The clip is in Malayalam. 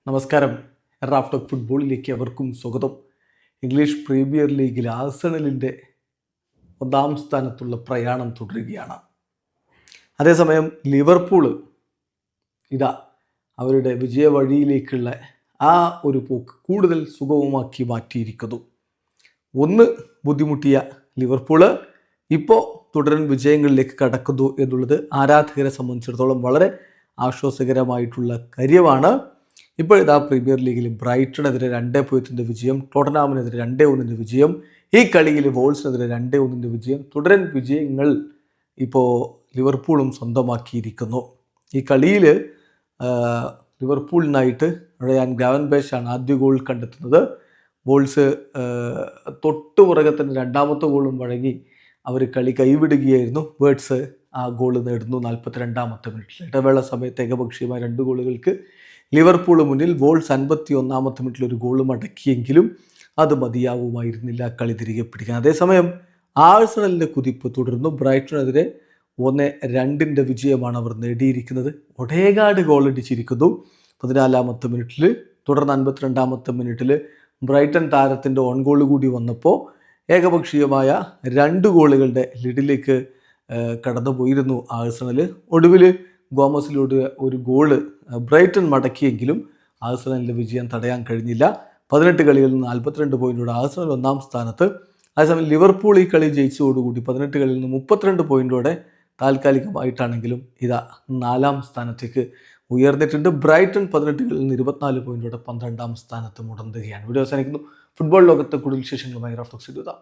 നമസ്കാരം. റാഫ് ടോക്ക് ഫുട്ബോളിലേക്ക് അവർക്കും സ്വാഗതം. ഇംഗ്ലീഷ് പ്രീമിയർ ലീഗിൽ ആഴ്സണലിൻ്റെ ഒന്നാം സ്ഥാനത്തുള്ള പ്രയാണം തുടരുകയാണ്. അതേസമയം ലിവർപൂൾ ഇതാ അവരുടെ വിജയ വഴിയിലേക്കുള്ള ആ ഒരു പോക്ക് കൂടുതൽ സുഗമമാക്കി മാറ്റിയിരിക്കുന്നു. ഒന്ന് ബുദ്ധിമുട്ടിയ ലിവർപൂൾ ഇപ്പോൾ തുടരൻ വിജയങ്ങളിലേക്ക് കടക്കുന്നു എന്നുള്ളത് ആരാധകരെ സംബന്ധിച്ചിടത്തോളം വളരെ ആശ്വാസകരമായിട്ടുള്ള കാര്യമാണ്. ഇപ്പോൾ ഇതാ പ്രീമിയർ ലീഗിൽ ബ്രൈറ്റണെതിരെ 2-0 വിജയം, ടോട്ടനാമിനെതിരെ 2-1 വിജയം, ഈ കളിയിൽ വോൾസിനെതിരെ 2-1 വിജയം. തുടരൻ വിജയങ്ങൾ ഇപ്പോൾ ലിവർപൂളും സ്വന്തമാക്കിയിരിക്കുന്നു. ഈ കളിയിൽ ലിവർപൂളിനായിട്ട് റയാൻ ഗ്രാവൻബെർച്ചാണ് ആദ്യ ഗോൾ കണ്ടെത്തുന്നത്. വോൾസ് തൊട്ടു പുറകെ തന്നെ രണ്ടാമത്തെ ഗോളും വഴങ്ങി അവർ കളി കൈവിടുകയായിരുന്നു. ബേർഡ്സ് ആ ഗോൾ നേടുന്നു 42-ാമത്തെ മിനിറ്റിൽ. ഇടവേള സമയത്ത് ഏകപക്ഷീയമായ 2 ഗോളുകൾക്ക് ലിവർപൂൾ മുന്നിൽ. വോൾസ് 51-ാമത്തെ മിനിറ്റിൽ ഒരു ഗോൾ മടക്കിയെങ്കിലും അത് മതിയാവുമായിരുന്നില്ല കളി തിരികെ പിടിക്കാൻ. അതേസമയം ആഴ്സണലിൻ്റെ കുതിപ്പ് തുടർന്നു. ബ്രൈറ്റണെതിരെ 1-2 വിജയമാണ് അവർ നേടിയിരിക്കുന്നത്. ഒഡേഗാർഡ് ഗോൾ അടിച്ചിരിക്കുന്നു 14-ാമത്തെ മിനിറ്റിൽ. തുടർന്ന് 52-ാമത്തെ മിനിറ്റിൽ ബ്രൈറ്റൺ താരത്തിൻ്റെ ഓൺ ഗോൾ കൂടി വന്നപ്പോൾ ഏകപക്ഷീയമായ 2 ഗോളുകളുടെ ലീഡിലേക്ക് കടന്നുപോയിരുന്നു ആഴ്സണൽ. ഒടുവിൽ ഗോമസിലൂടെ ഒരു ഗോള് ബ്രൈറ്റൺ മടക്കിയെങ്കിലും ആഴ്സണലിൻ്റെ വിജയം തടയാൻ കഴിഞ്ഞില്ല. 18 കളികളിൽ നിന്ന് 42 പോയിന്റോടെ ആഴ്സണൽ 1-ാം സ്ഥാനത്ത്. അതേസമയം ലിവർപൂൾ ഈ കളി ജയിച്ചതോടുകൂടി 18 കളിയിൽ നിന്ന് 32 പോയിന്റോടെ താൽക്കാലികമായിട്ടാണെങ്കിലും ഇതാ 4-ാം സ്ഥാനത്തേക്ക് ഉയർന്നിട്ടുണ്ട്. ബ്രൈറ്റൺ 18 കളിൽ നിന്ന് 24 പോയിന്റോടെ 12-ാം സ്ഥാനത്ത് മുടങ്ങുകയാണ്. വീഡിയോ അവസാനിക്കുന്നു. ഫുട്ബോൾ ലോകത്തെ കൂടുതൽ വിശേഷങ്ങളുമായി റാഫ് ടോക്സ് എഴുതാം.